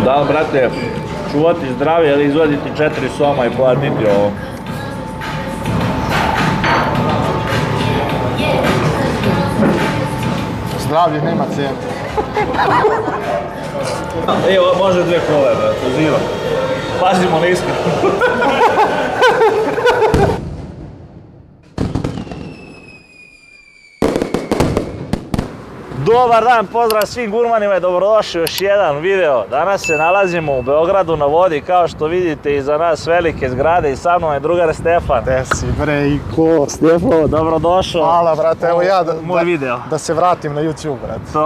Da li, brate, čuvati zdravlje ili izvaditi 4 soma i platiti ovo? Zdravlje nema cijenu. Evo, može 2 kole, brate, uzivam. Pazimo na iskreno. Dobar dan, pozdrav svim gurmanima i dobrodošli u još jedan video. Danas se nalazimo u Beogradu na vodi, kao što vidite iza nas velike zgrade i sa mnom je drugar Stefan. Te si bre i ko? Stefan, dobrodošao. Hvala brate, evo ja moj video. Da se vratim na YouTube brate.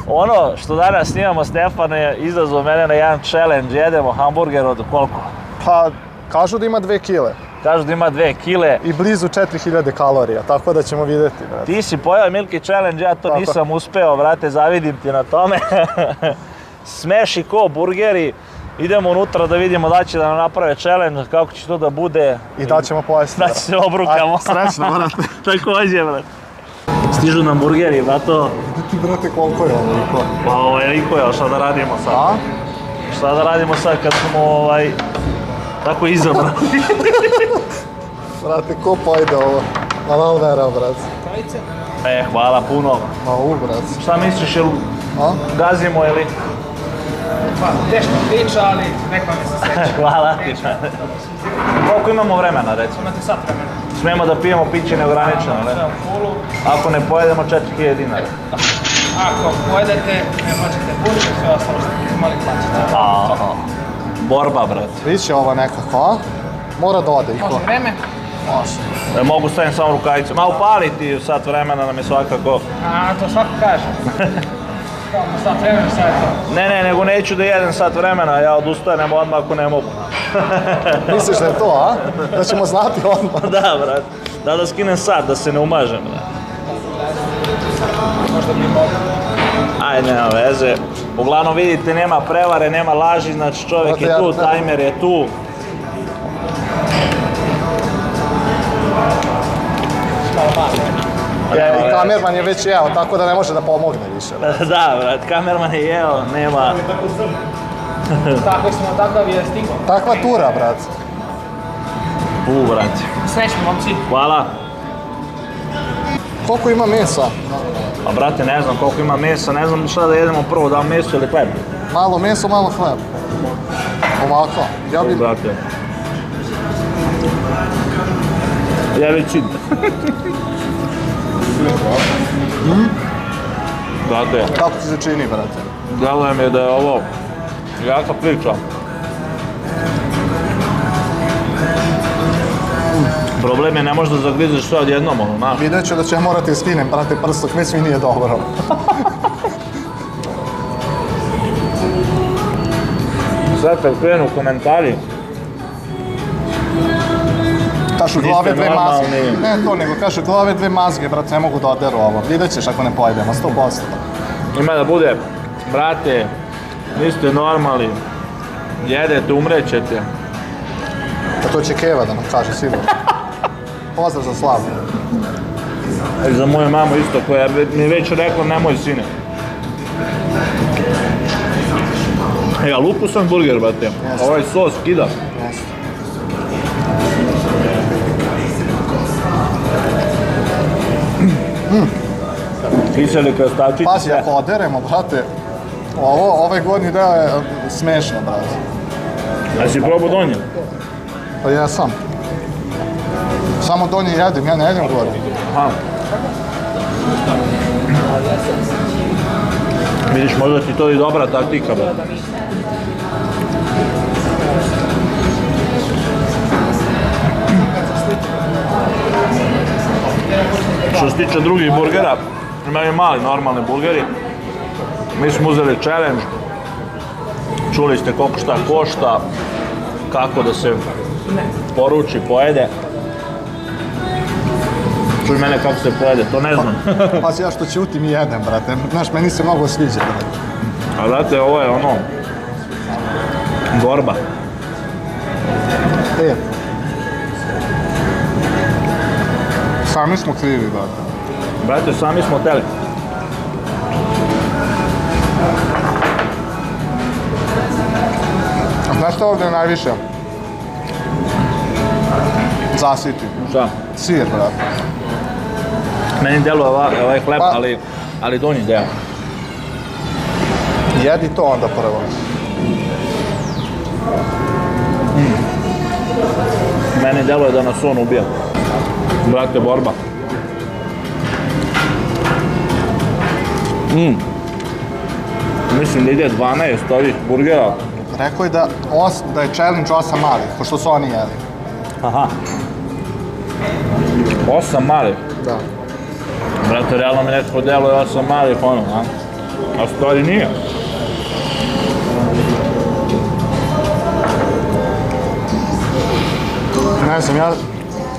Ono što danas snimamo, Stefan je izazvao mene na jedan challenge, jedemo hamburger od koliko? Pa, kažu da ima 2 kile. Kažu da ima 2 kile. I blizu 4000 kalorija, tako da ćemo vidjeti, brate. Ti si pojao Milky Challenge, ja to nisam uspeo, brate, zavidim ti na tome. Smeši ko burgeri, idemo unutra da vidimo da će da nam naprave challenge, kako će to da bude. I da ćemo pojesti. Da će se obrukamo. Srećno, brate. Također, brate. Stižu nam burgeri, brato. Ti, brate, koliko je ovo liko? Pa ovo je liko, ali šta da radimo sad? A? Šta da radimo sad kad smo tako izabrani? Brate, ko pojde ovo? Halal vera, brate. Hvala puno. Ma brate. Šta misliš, jel gazimo ili? Pa, teško priča, ali neko mi se sreće. Hvala ti. Koliko imamo vremena, recimo? Imate sat vremena. Smijemo da pijemo piće neograničeno, ne? Sve u fulu. Ako ne pojedemo 4000 dinara. Ako pojedete, ne možete pušiti, sve ostalo što ste imali plaćati. Borba, brate. Viće ovo nekako, a? Mora da ode i ko? Može vreme? Može. Mogu stavim samo rukavice. Ma upaliti sat vremena nam je svakako. A, to svako kaže. Kao sat vremena, sad je to. Ne, nego neću da jedem sat vremena, ja odustanem odmah ako ne mogu. Misliš da je to, a? Da ćemo znati odmah. Da, brate. Da skinem sat, da se ne umažem, brate. Možda bi mogli. Ajde, nema veze. Uglavnom vidite, nema prevare, nema laži, znači čovjek je tu, tajmer je tu. I kamerman je već jeo, tako da ne može da pomogne više. Da, brat, kamerman je jeo, nema... Tako smo, takav je stigao. Takva tura, brat. Brat. Srećno, momci. Hvala. Koliko ima mesa? Pa brate, ne znam koliko ima mesa, ne znam šta da jedemo prvo, da li meso ili hleb? Malo meso, malo hleb. Ovako. Ja bi... Brate. Ja već čitam. Brate. Kako ti se čini, brate? Deluje mi da je ovo jaka priča. Problem je ne možeš da zagrizeš sve odjednom, ono, znaš. Vidjet ću da će ja morati skinem, brate, prstok, već mi nije dobro. Sad kad krenu komentari. Kažu glave 2 mazge. normalni. Ne to, nego kažu glave 2 mazge, brate, ne mogu da oderu ovo. Vidjet ćeš ako ne pojedemo, 100%. Ima da bude, brate, niste normalni, jedete, umrećete. A to će Keva da nam kaže, sigurno. Pozdrav za Slavu. I za moju mamu isto, koja mi je već rekla nemoj sine. Ja lupu sam burger, brate. Ovaj sos kida. Kiseli krastavčići. Pazi, ako oderemo, brate, ovaj gornji deo je smešno, brate. A si probao donje? Pa jesam. Samo donji jedim, ja ne jedem gornji. Aha. Vidiš, možda ti to i dobra taktika, brate. Što se tiče drugih burgera, imaju mali, normalni burgeri. Mi smo uzeli challenge. Čuli ste koliko šta košta, kako da se poruči, pojede. Čuj mene kako se pojede, to ne znam. Pazi, ja što ćutim i jedem, brate. Znaš, meni se mnogo sviđa, brate. A znate, ovo je ono... Borba. Sami smo krivi, brate. Brate, sami smo teli. Znaš što ovdje najviše? Zasiti. Šta? Sir, brate. Meni deluje ovaj hleb, Pa- ali donji deo. Jedi to onda prvo. Meni deluje da nas on ubija. Brate, borba. Mislim da ide 12 ovih burgera. Rekao je da je challenge 8 malih, pošto su oni jeli. Aha. 8 malih. Da. Brate, realno mi nekako deluje 8 malih, ono, a? A stvari nije. Ne znam, ja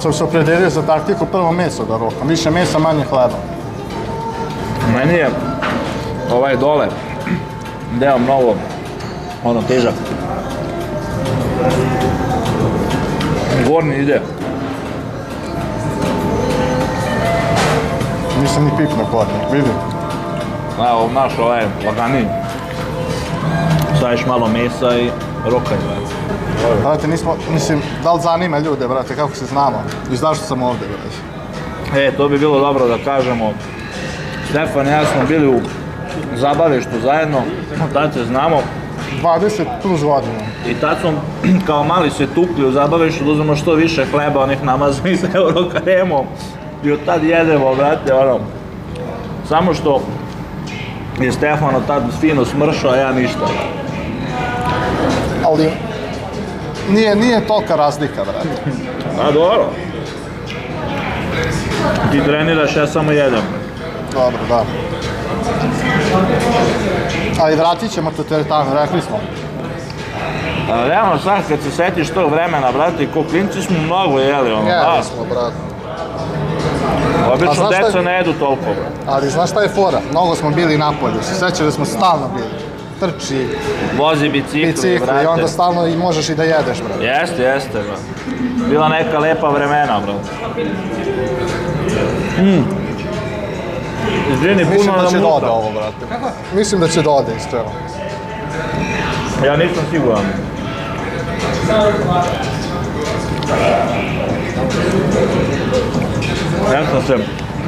sam se opredelio za taktiku prvo meso da rokam. Više mesa, manje hleba. Meni je ovaj dole deo mnogo, ono, težak. Gornji ide. Nisam ni pipno kodnik, vidi. Evo, naš ovaj laganiji. Staviš malo mesa i rokaj, brate. Brate, mislim, da li zanima ljude, brate, kako se znamo i zašto sam ovdje, brate. To bi bilo dobro da kažemo. Stefan i ja smo bili u zabavištu zajedno, tad se znamo. 20 plus godina. I tad smo kao mali se tukli u zabavištu da uzmemo što više hleba, onih namazanih sa eurokaremom. I od tad jedemo, brate, ono. Samo što je Stefan od tad fino smršao, a ja ništa. Ali nije tolika razlika, brate. A dobro. Ti treniraš, ja samo jedem. Dobro, da. Ali vratit ćemo to teretanu, rekli smo. Realno sad kad se setiš tog vremena, brate, ko klinci smo mnogo jeli, ono, Jeli smo, brate. A Obično znaš šta deca je- ne jedu toliko, brate. Ali znaš šta je fora? Mnogo smo bili napolju, se sjećaš da smo stalno bili. Trči, Vozi bicikli, bicikli brate. i onda stalno i možeš i da jedeš, brate. Jeste, brate. Bila neka lepa vremena, brate. Izvini, Mislim puno da nam će da ode muta. ovo, brate. Mislim da će da ode, iskreno. Ja nisam siguran. Ja sam se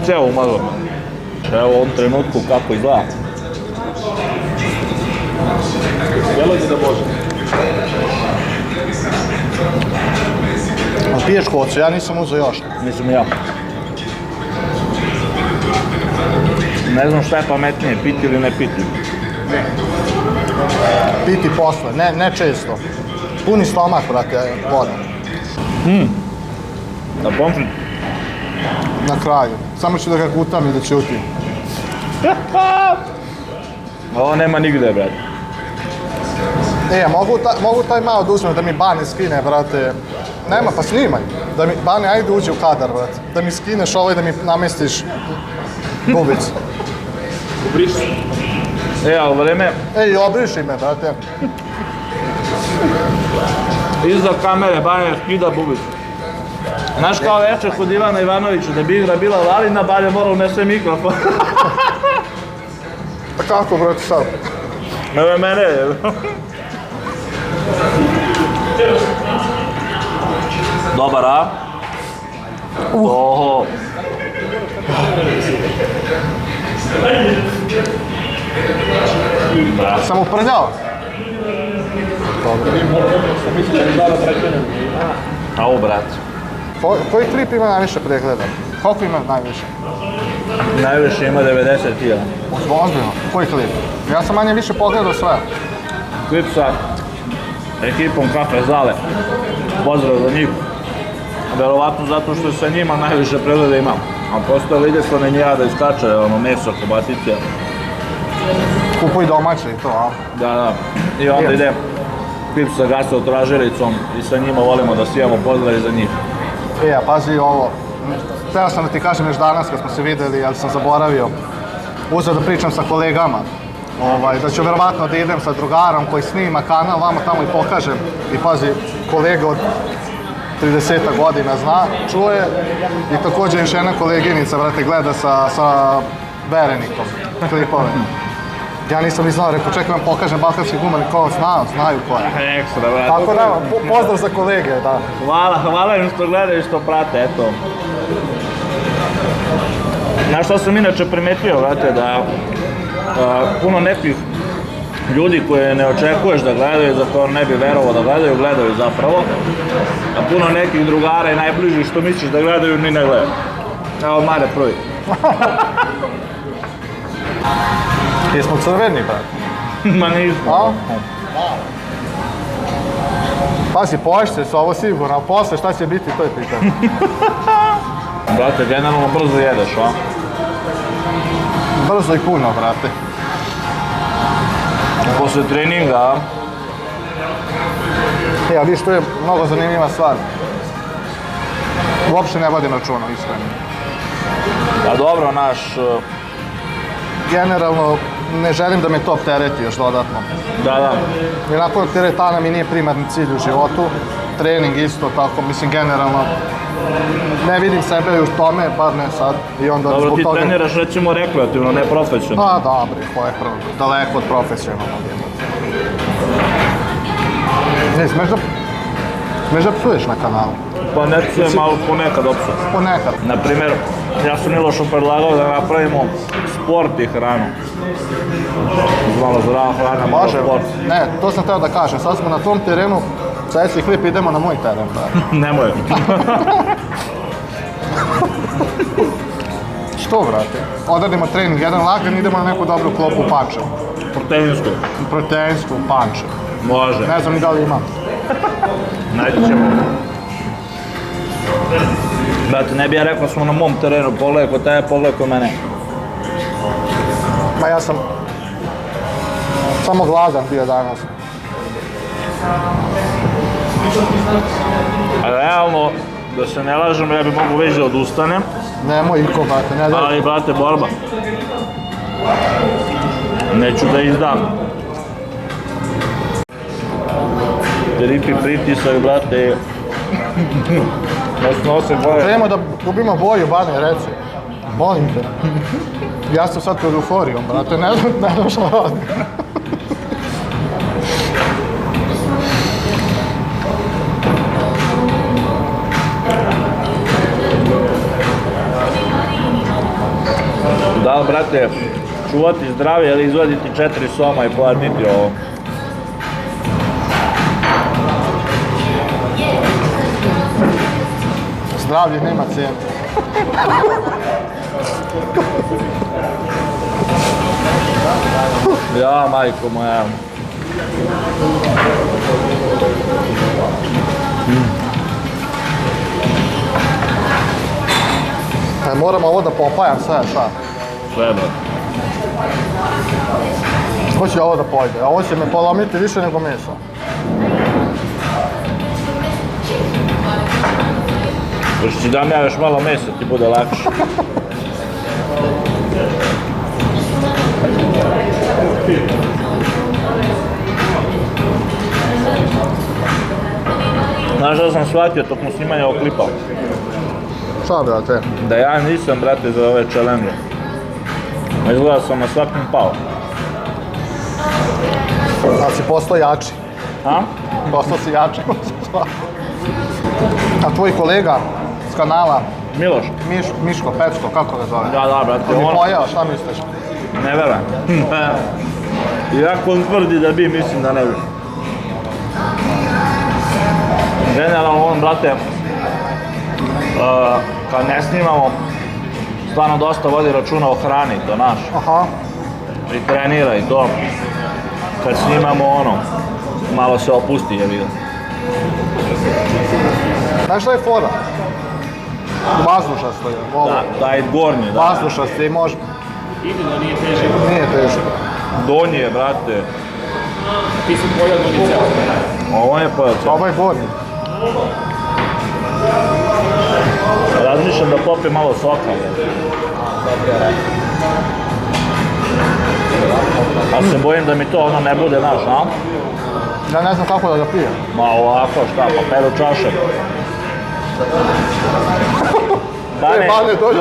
ceo umazao. Evo u ovom trenutku kako izgleda. Jelo ti da može? A piješ kocu, ja nisam uzeo još. Mislim ja. Ne znam šta je pametnije, piti ili ne piti. Piti posle, ne često. Puni stomak, brate, voda. Da pomfrit. Na kraju. Samo ću da ga gutam i da ćutim. Ovo nema nigde, brate. Mogu taj malo da uzmem, da mi Bane skine, brate. Nema, pa snimaj. Da mi, Bane, ajde uđi u kadar, brate. Da mi skineš ovaj, da mi namestiš bubicu. A u vreme Ej, obriši me, brate. iza kamere Banja skida bubicu. Znaš kao večer kod Ivana Ivanovića, da bi igra bila valina, Banja mora unese mikrofon. Pa kako, brate, sad? Evo mene je. Dobar, a? Oho. Sam uprljao? Au, brat. Koji klip ima najviše pregleda? Koliko ima najviše? Najviše ima 90.000. Ozbiljno, koji klip? Ja sam manje više pogledao sve. Klip sa ekipom Kafe Zale. Pozdrav za njih. Verovatno zato što sa njima najviše pregleda imam. A postoje vide sa ne njega da iskače ono meso, kobasice. Kupuj domaće i to, a? Da. I onda ide klip sa gasov traželicom i sa njima volimo da sijemo pozdrav za njih. A pazi ovo. Htio sam da ti kažem još danas kad smo se vidjeli, ali sam zaboravio. Uzeo da pričam sa kolegama. Da ću verovatno da idem sa drugarom koji snima kanal, vamo tamo i pokažem. I pazi, kolega od 30 godina zna, čuje. I također još jedna koleginica, brate, gleda sa Berenikom klipove. Ja nisam ni znao, rekao čekaj vam pokažem balkanski gumeni ko znaju ko je. Ekstra, brate. Tako da, pozdrav za kolege, da. Hvala im što gledaju i što prate, eto. Znaš što sam inače primetio, brate, da puno nekih ljudi koje ne očekuješ da gledaju, za koje ne bi verovao da gledaju zapravo. A puno nekih drugara i najbližih što misliš da gledaju, ni ne gledaju. Evo, Mare prvi. Jesmo crveni, brate? Ma nismo. A? Pazi, poješće se ovo sigurno, a posle šta će biti, to je pitanje. Brate, generalno brzo jedeš, a? Brzo i puno, brate. Posle treninga, a? Ja, vidiš, to je mnogo zanimljiva stvar. Uopšte ne vodim računa, iskreno. A dobro, naš... Generalno, ne želim da me to optereti još dodatno. Da. Jednako teretana mi nije primarni cilj u životu. Trening isto tako, mislim, generalno. Ne vidim sebe u tome, bar ne sad. I onda Dobro, zbog ti toga... treniraš recimo rekreativno, ne profesionalno. Pa dobro, ko je daleko od profesionalnog jebote. Ne, smeš da psuješ na kanalu? Pa ne psujem, malo ponekad opsujem. Ponekad. Naprimjer, ja sam Milošu predlagao da napravimo sport i hranu. Malo zdrava hrana, malo Može, sport. ne, to sam teo da kažem, sad smo na tom terenu, sledeći klip idemo na moj teren, brate. Nemoj. Što, brate? Odradimo trening, jedan lagan, idemo na neku dobru klopu u Pančevu. Proteinsku. Proteinsku u Pančevu. Može. Ne znam ni da li imam. Najde ćemo. Brate, ne bi ja rekao da smo na mom terenu, pogledaj kod tebe, pogledaj kod mene. Ma ja sam samo gladan bio danas. A realno, da se ne lažem, ja bi mogu već da odustanem. Nemoj iko, brate, ne daj. Ali, brate, borba. Neću da izdam. Tripi pritisak, brate. Nose boje. Krenemo da gubimo boju, Bane, reci. Molim te. Ja sam sad pod euforijom, brate, ne znam šta radim. Da, brate, čuvati zdravlje ili izvaditi 4 soma i platiti ovo. Zdravlje nema cijenu. Ja, majko moja. Moram ovo da popajam sve, šta? Sve, brate. Hoće ovo da pojde, ovo će me polomiti više nego meso. Još ti dam ja još malo mesa, ti bude lakše. Znaš da sam shvatio tokom snimanja ovog klipa? Šta, brate? Da ja nisam, brate, za ove challenge. Izgleda sam na svakom pao. Da si postao jači. A? Postao si jači. A tvoj kolega s kanala, Miloš? Miško, Pecko, kako ga zove? Da, brate, On je on... pojeo, šta misliš? Ne verujem. Iako on tvrdi da bi, mislim da ne bi. Generalno on, brate, kad ne snimamo, stvarno dosta vodi računa o hrani, to naš. Aha. I trenira i to. Kad snimamo ono, malo se opusti, je vidio. Znaš šta je fora? Vazdušasto je, ovo. Da, taj gornji, da. Vazdušasto i može... Nije teže. Nije teško. Donji je, brate. Ti si pojao donji ceo. Ovo je pojel ceo. Ovo je gornji. Razmišljam da popijem malo soka. A se bojim da mi to ono ne bude naš, a? Ja ne znam kako da ga pijem. Ma ovako, šta, pa peru čaše. Bane, dođi.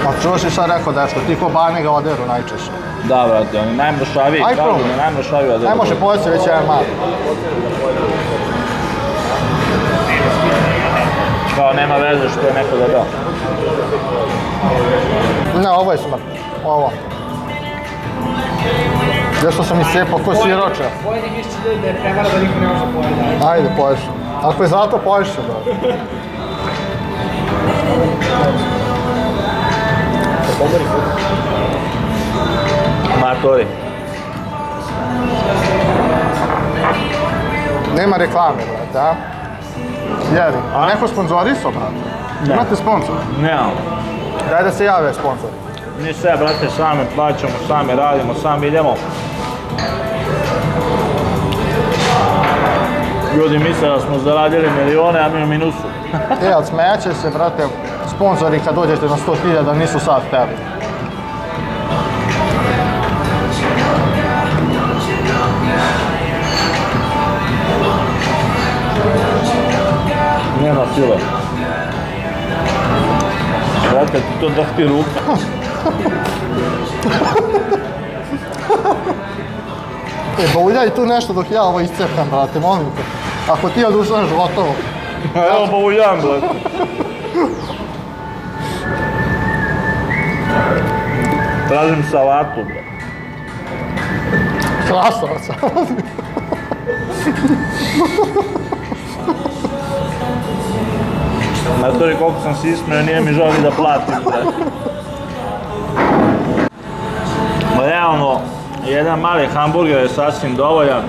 Pa čuo si sad rekao dečko, ti ko bani ga oderu najčešće. Da, brate, oni najmršaviji, Aj, kažu probaj. da najmršaviji od Ne može pojesti već jedan mali. Kao nema veze što je neko debel. Ne, ovo je smrt. Ovo. Nešto sam iscepao ko siroče. Pojedi mišći ljudi da je prevara da niko ne može pojedi. Ajde, poješ. Ako je zato, poješ se, bro. Matori. Nema reklame, brate, a? Jedi. A neko sponzoriso, brate? Imate sponsor? Nemam. Daj da se jave sponsor. Mi sve, brate, sami plaćamo, sami radimo, sami idemo. Ljudi misle da smo zaradili milione, a mi u minusu. Ali smeće se, brate, sponzori kad dođete na 100.000 nisu sad tebi. Nema sile. Brate, ti to drhti ruku. Bauljaj tu nešto dok ja ovo iscepam, brate, molim te. Ako ti odustaneš gotovo. Evo bauljam, brate. Tražim salatu, brate. Krasavac. Matori, koliko sam se ismeo, nije mi žao ni da platim, brate. Ma realno, jedan mali hamburger je sasvim dovoljan.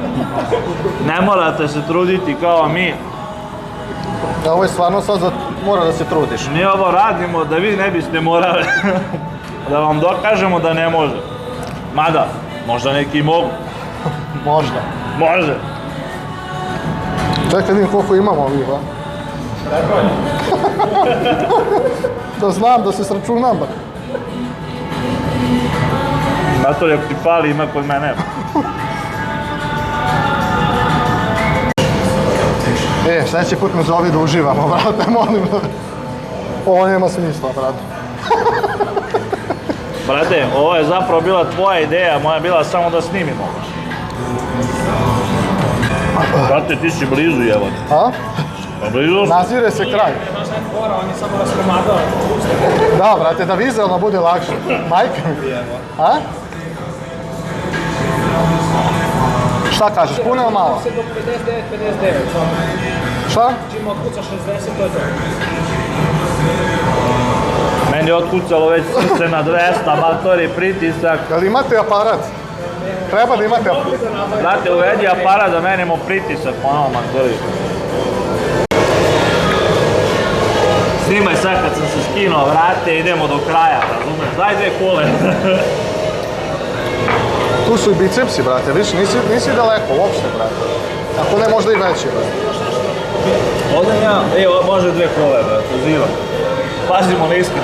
Ne morate se truditi kao mi. Ovo je stvarno sad mora da se trudiš. Mi ovo radimo da vi ne biste morali. Da vam dokažemo da ne može. Mada, možda neki mogu. Možda. Može. Čekaj, vidim koliko imamo ovih, ba. Da znam, da se sračunam, ba. Matori, ako ti fali, ima kod mene. Sljedeći put me zovi da uživamo, brate, molim. Ovo nema smisla, brate. Brate, ovo je zapravo bila tvoja ideja, moja je bila samo da snimimo. Brate, ti si blizu, evo. A? Pa blizu si. Nazire se kraj. Znaš ne fora, on je samo raskomadao. Da, brate, da vizualno bude lakše. Majke mi. A? Šta kažeš, puno ili malo? Se do 59, 59. Šta? Čim otkuca 60, to je to. Meni je otkucalo već srce na 200, matori, pritisak. Jel imate aparat? Treba da imate aparat. Brate, uvedi aparat da menimo pritisak, ono, matori. Snimaj sad kad sam se skinuo, vrate, idemo do kraja, razumiješ? Daj 2 kole. Tu su i bicepsi, brate, viš, nisi daleko, uopšte, brate. Ako ne, možda i veći, brate. Ovdje ja, može 2 kole, brate, uzivam. Pazimo nisko.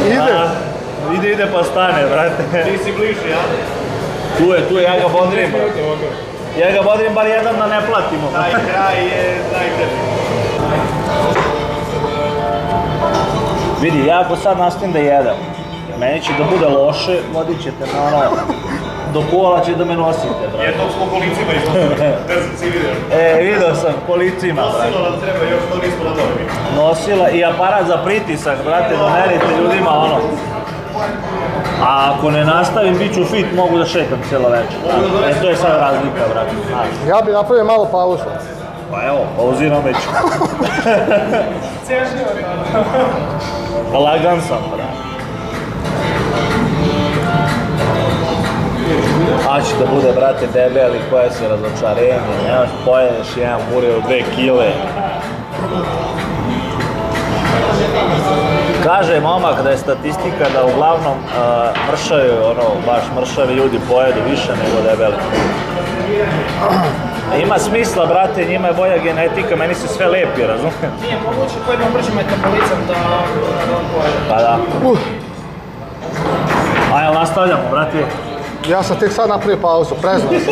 Ide. Ide pa stane, brate. Ti si bliži, ja? Tu je, ja ga bodrim, brate. Ja ga bodrim bar jedan da ne platimo. Taj kraj je najteži. Vidi, ja ako sad nastavim da jedem, meni će da bude loše, vodit ćete me ono, do kola će da me nosite, brate. Jednog smo kolicima iznosili, ne znam si vidio. Vidio sam, kolicima, brate. Nosilo nam treba, još to nismo nadobili. Nosila i aparat za pritisak, brate, da merite ljudima ono. A ako ne nastavim, bit ću fit, mogu da šetam cijelo večer. To je sad razlika, brate. Ja bi napravio malo pauzu. Pa evo, pauziram već. Cijel život. Pa lagan sam, brate. A će da bude, brate, debeli, koje se razočarenje, nemaš pojedeš jedan burger od 2 kile. Kaže momak da je statistika da uglavnom mršavi, baš mršavi ljudi pojedu više nego debeli. Ima smisla, brate, njima je bolja genetika, meni se sve lepi, razumijem? Nije moguće koji ima brži metabolizam da on pojede. Pa da. Ajde, nastavljamo, brate. Ja sam tek sad napravio pauzu, preznao sam se.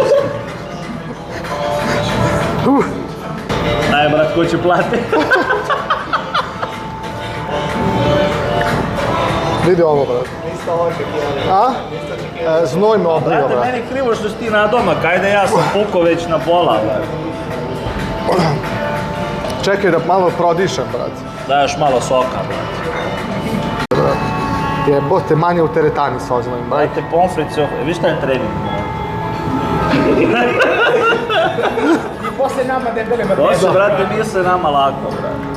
Aj, brat, ko će plati? Vidi ovo, brate. Niste ovo očekivali. A? Znoj me oblio, Brate, brate. meni krivo što si ti na domak, ajde ja sam pukao već na pola, brate. Čekaj da malo prodišem, brate. Daješ malo soka, brate. Jebote, manje u teretani sa oznovim, brate. Brate, pomfrice, viš šta je trening? I poslije nama debeli To Mateo. se, brate, nije se nama lako, brate.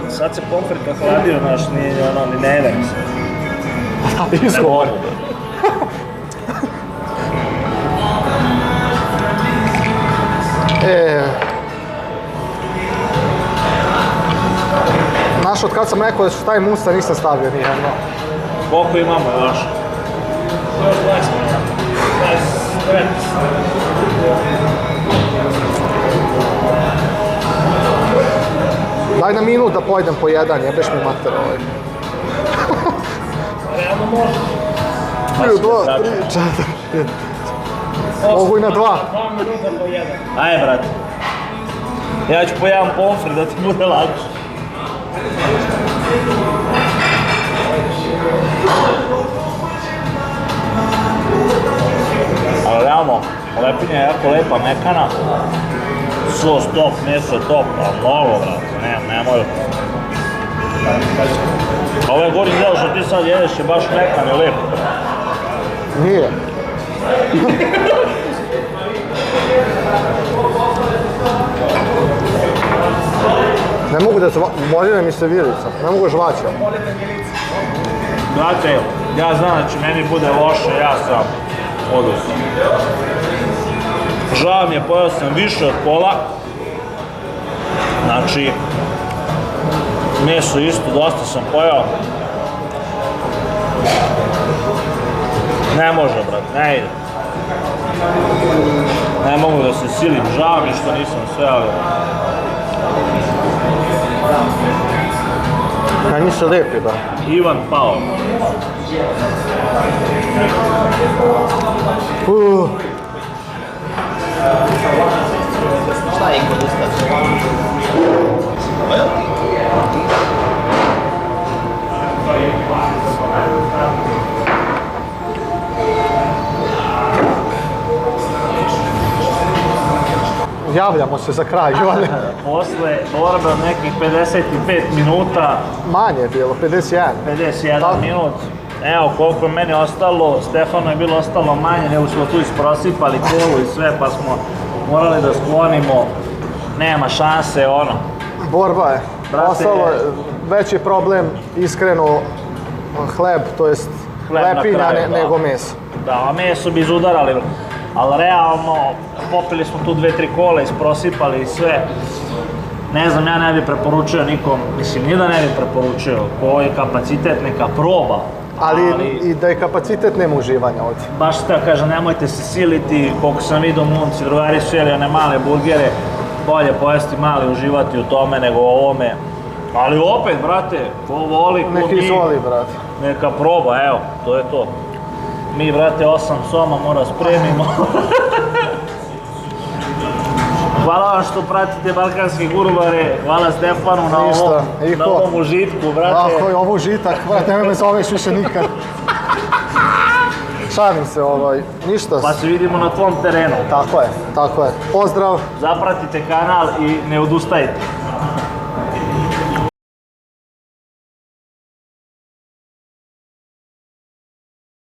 Sad se pomfrit ohladio, znaš, nije ono, ni ne jedem se. Izgovor. Znaš, od kad sam rekao da ću stavim usta, nisam stavio nijedno. Koliko imamo još? Još 20 minuta. 19. Daj na minut da pojedem po jedan, jebeš mi mater ovaj. Realno može. 1, 2, 3, 4, 5. Mogu i na 2. 2 minuta po jedan. Ajde, brate. Ja ću po jedan pomfrit da ti bude lakše. Ali realno, lepinja je jako lepa, mekana. Sos top, meso je top, ali mnogo, brate, nemoj. A ovaj gornji deo što ti sad jedeš je baš mekan i lep. Nije. Ne mogu da morina mi se vilica, ne mogu žvaća. Brate, ja znam da će meni bude loše, ja sam odusao. Žao mi je, pojao sam više od pola. Znači, meso isto, dosta sam pojao. Ne može, brate, ne ide. Ne mogu da se silim, žao mi što nisam sve, ali... Meni se lepi, da. Ivan pao. Šta je kod ustati? Javljamo se za kraj, Ivane. Posle borbe od nekih 55 minuta, Manje je bilo, 51. 51 Tako. minut. Evo koliko je meni ostalo, Stefano je bilo ostalo manje, nego smo tu isprosipali kolu i sve, pa smo morali da sklonimo. Nema šanse, ono. Borba je. Brate, Ostalo je veći problem, iskreno, hleb, to jest Hleb na lepinja kraju, da. nego meso. Da, a meso bi izudarali, ali realno popili smo tu 2-3 kola, isprosipali i sve. Ne znam, ja ne bih preporučio nikom, mislim, ni da ne bih preporučio, ko je kapacitet neka proba. Ali i da je kapacitet nema uživanja ovdje. Baš tako kažem, nemojte se siliti, koliko sam vidio momci, drugari su jeli one male burgere, bolje pojesti mali, uživati u tome nego u ovome. Ali opet, brate, ko voli, ko Neki mi, izvoli, brate. neka proba, evo, to je to. Mi, brate, 8 soma mora spremimo. Hvala vam što pratite Balkanske gurubare, hvala Stefanu na Ništa, na ovom užitku, brate. Ako je ovo užitak, brate, nemoj me zoveš više nikad. Šalim se, ništa. Pa se vidimo na tvom terenu. Tako je, tako je. Pozdrav. Zapratite kanal i ne odustajte.